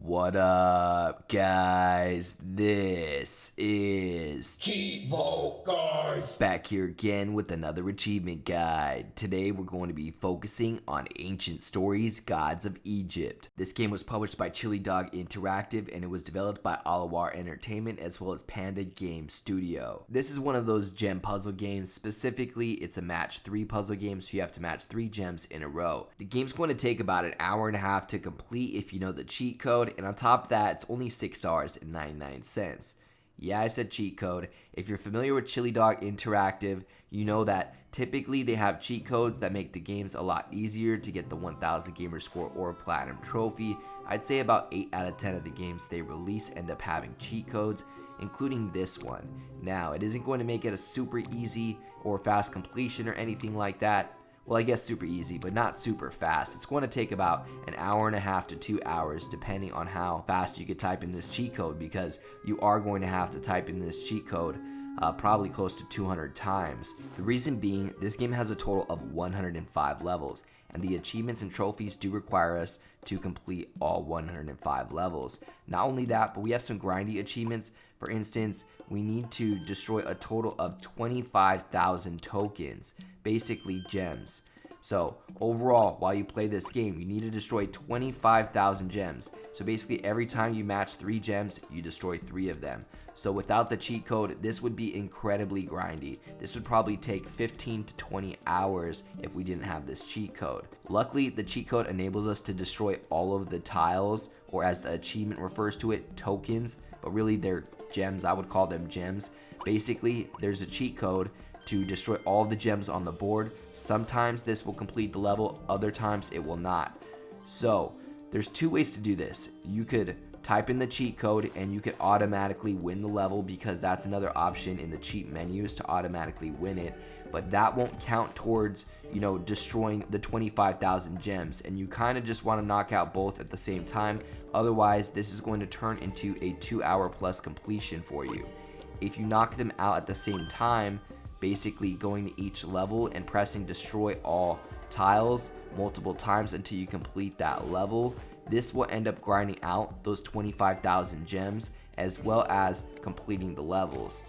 What up, guys? This is Cheevo, guys! back here again with another achievement guide. Today we're going to be focusing on Ancient Stories, Gods of Egypt. This game was published by Chilidog Interactive and it was developed by Alawar Entertainment as well as Panda Game Studio. This is one of those gem puzzle games. Specifically, it's a match 3 puzzle game, so you have to match 3 gems in a row. The game's going to take about an hour and a half to complete if you know the cheat code, and on top of that, it's only $6.99. Yeah, I said cheat code. If you're familiar with Chilidog Interactive, you know that typically they have cheat codes that make the games a lot easier to get the 1000 gamer score or platinum trophy. I'd say about 8 out of 10 of the games they release end up having cheat codes, including this one. Now, it isn't going to make it a super easy or fast completion or anything like that. Well, I guess super easy, but not super fast. It's going to take about an hour and a half to 2 hours depending on how fast you could type in this cheat code, because you are going to have to type in this cheat code probably close to 200 times. The reason being, this game has a total of 105 levels, and the achievements and trophies do require us to complete all 105 levels. Not only that, but we have some grindy achievements. For instance, we need to destroy a total of 25,000 tokens, basically gems. So overall, while you play this game, you need to destroy 25,000 gems. So basically every time you match 3 gems, you destroy 3 of them. So without the cheat code, this would be incredibly grindy. This would probably take 15 to 20 hours if we didn't have this cheat code. Luckily, the cheat code enables us to destroy all of the tiles, or as the achievement refers to it, tokens, but really they're gems. I would call them gems. Basically, there's a cheat code to destroy all the gems on the board. Sometimes this will complete the level, other times it will not. So there's 2 ways to do this. You could type in the cheat code and you could automatically win the level, because that's another option in the cheat menus to automatically win it, but that won't count towards, destroying the 25,000 gems, and you kind of just want to knock out both at the same time. Otherwise, this is going to turn into a 2-hour plus completion for you. If you knock them out at the same time, basically going to each level and pressing destroy all tiles multiple times until you complete that level, this will end up grinding out those 25,000 gems as well as completing the levels.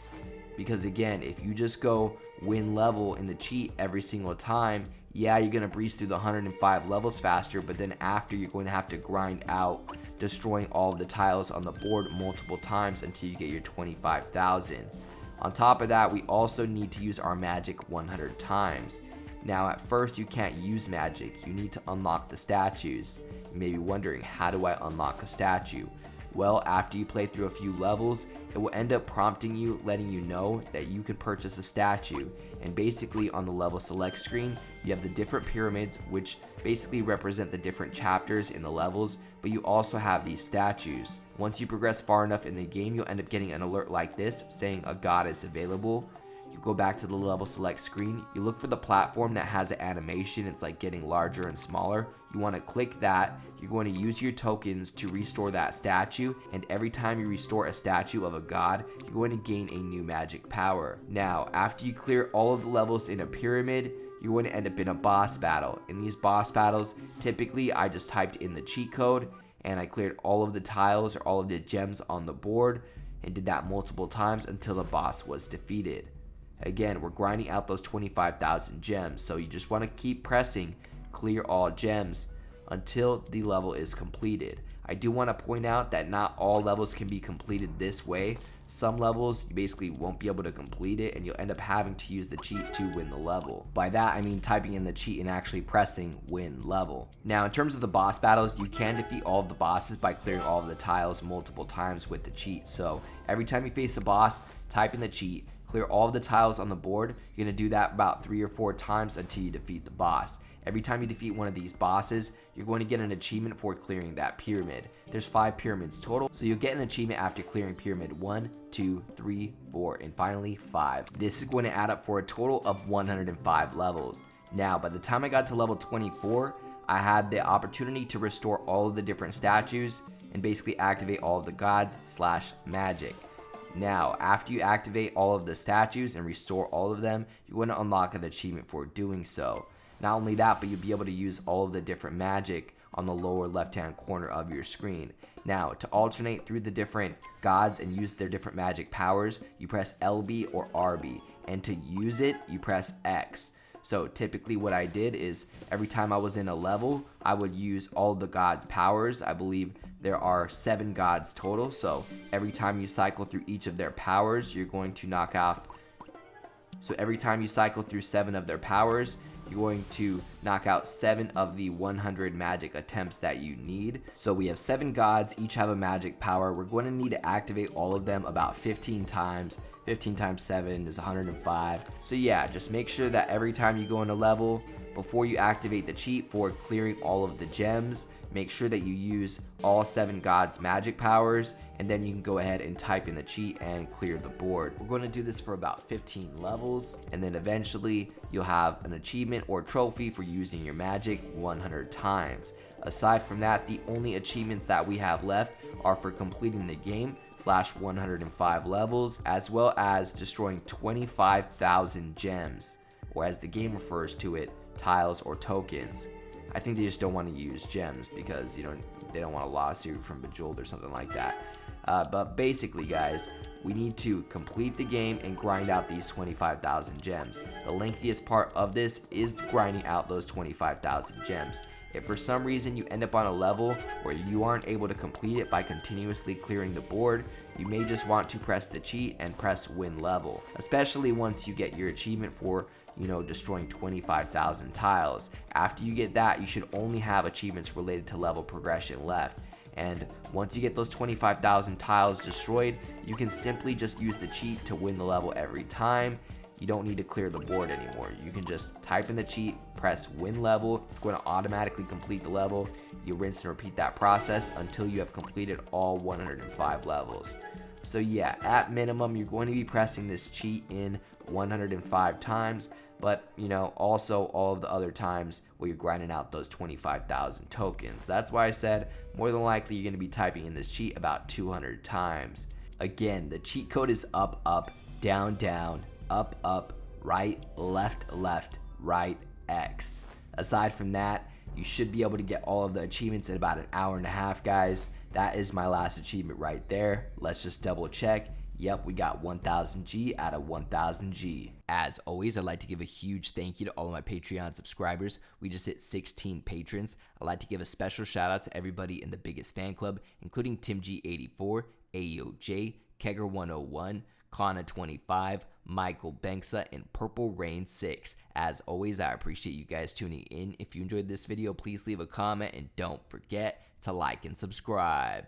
Because again, if you just go win level in the cheat every single time, yeah, you're going to breeze through the 105 levels faster, but then after you're going to have to grind out destroying all of the tiles on the board multiple times until you get your 25,000. On top of that, we also need to use our magic 100 times. Now at first you can't use magic, you need to unlock the statues. You may be wondering, how do I unlock a statue? Well, after you play through a few levels, it will end up prompting you, letting you know that you can purchase a statue. And basically on the level select screen, you have the different pyramids, which basically represent the different chapters in the levels, but you also have these statues. Once you progress far enough in the game, you'll end up getting an alert like this saying a god is available. You go back to the level select screen, you look for the platform that has an animation, it's like getting larger and smaller. You want to click that. You're going to use your tokens to restore that statue, and every time you restore a statue of a god, you're going to gain a new magic power. Now, after you clear all of the levels in a pyramid, you're going to end up in a boss battle. In these boss battles, typically I just typed in the cheat code and I cleared all of the tiles or all of the gems on the board and did that multiple times until the boss was defeated. Again, we're grinding out those 25,000 gems, so you just want to keep pressing clear all gems until the level is completed. I do want to point out that not all levels can be completed this way. Some levels you basically won't be able to complete it and you'll end up having to use the cheat to win the level. By that I mean typing in the cheat and actually pressing win level. Now in terms of the boss battles, you can defeat all of the bosses by clearing all of the tiles multiple times with the cheat. So every time you face a boss, type in the cheat, clear all of the tiles on the board. You're going to do that about 3 or 4 times until you defeat the boss. Every time you defeat one of these bosses, you're going to get an achievement for clearing that pyramid. There's 5 pyramids total, so you'll get an achievement after clearing pyramid 1, 2, 3, 4, and finally 5. This is going to add up for a total of 105 levels. Now, by the time I got to level 24, I had the opportunity to restore all of the different statues and basically activate all of the gods / magic. Now, after you activate all of the statues and restore all of them, you're going to unlock an achievement for doing so. Not only that, but you'll be able to use all of the different magic on the lower left hand corner of your screen. Now, to alternate through the different gods and use their different magic powers, you press LB or RB, and to use it, you press X. So typically what I did is every time I was in a level, I would use all the gods' powers. I believe there are 7 gods total, so every time you cycle through each of their powers, you're going to knock off. So every time you cycle through 7 of their powers, you're going to knock out 7 of the 100 magic attempts that you need. So we have 7 gods, each have a magic power. We're going to need to activate all of them about 15 times. 15 times 7 is 105. So yeah, just make sure that every time you go in a level, before you activate the cheat for clearing all of the gems, make sure that you use all 7 gods magic powers, and then you can go ahead and type in the cheat and clear the board. We're going to do this for about 15 levels, and then eventually you'll have an achievement or trophy for using your magic 100 times. Aside from that, the only achievements that we have left are for completing the game /105 levels, as well as destroying 25,000 gems, or as the game refers to it, tiles or tokens. I think they just don't want to use gems because they don't want a lawsuit from Bejeweled or something like that. But basically, guys, we need to complete the game and grind out these 25,000 gems. The lengthiest part of this is grinding out those 25,000 gems. If for some reason you end up on a level where you aren't able to complete it by continuously clearing the board, you may just want to press the cheat and press win level, especially once you get your achievement for destroying 25,000 tiles. After you get that, you should only have achievements related to level progression left. And once you get those 25,000 tiles destroyed, you can simply just use the cheat to win the level every time. You don't need to clear the board anymore. You can just type in the cheat, press win level. It's going to automatically complete the level. You rinse and repeat that process until you have completed all 105 levels. So yeah, at minimum, you're going to be pressing this cheat in 105 times, but also all of the other times where you're grinding out those 25,000 tokens. That's why I said more than likely you're going to be typing in this cheat about 200 times. Again, the cheat code is up, up, down, down, up, up, right, left, left, right, X. Aside from that, you should be able to get all of the achievements in about an hour and a half, guys. That is my last achievement right there. Let's just double check. Yep, we got 1000 G out of 1000 G. As always, I'd like to give a huge thank you to all of my Patreon subscribers. We just hit 16 patrons. I'd like to give a special shout out to everybody in the biggest fan club, including TimG84, AOJ, Kegger101, Kana25, Michael Banksa, and Purple Rain 6. As always, I appreciate you guys tuning in. If you enjoyed this video, please leave a comment and don't forget to like and subscribe.